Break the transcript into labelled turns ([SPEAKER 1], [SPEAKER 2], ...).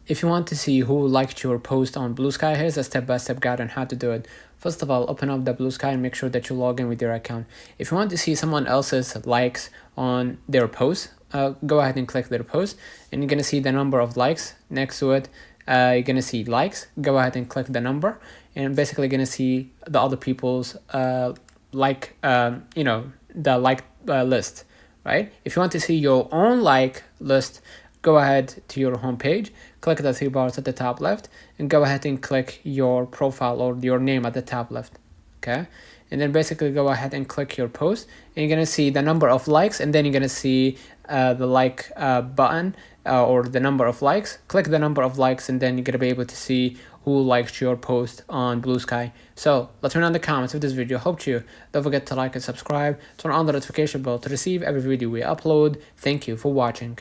[SPEAKER 1] If you want to see who liked your post on Bluesky, here's a step-by-step guide on how to do it. First of all, open up the Bluesky and make sure that you log in with your account. If you want to see someone else's likes on their post, go ahead and click their post, and you're gonna see the number of likes next to it. You're gonna see likes. Go ahead and click the number, and basically gonna see the other people's the like list, right? If you want to see your own like list, go ahead to your home page, click the three bars at the top left, and go ahead and click your profile or your name at the top left. Okay, and then basically go ahead and click your post, and you're gonna see the number of likes, and then you're gonna see the like button or the number of likes. Click the number of likes, and then you're gonna be able to see who liked your post on Bluesky. So let's turn on the comments of this video helped you. Don't forget to like and subscribe. Turn on the notification bell to receive every video we upload. Thank you for watching.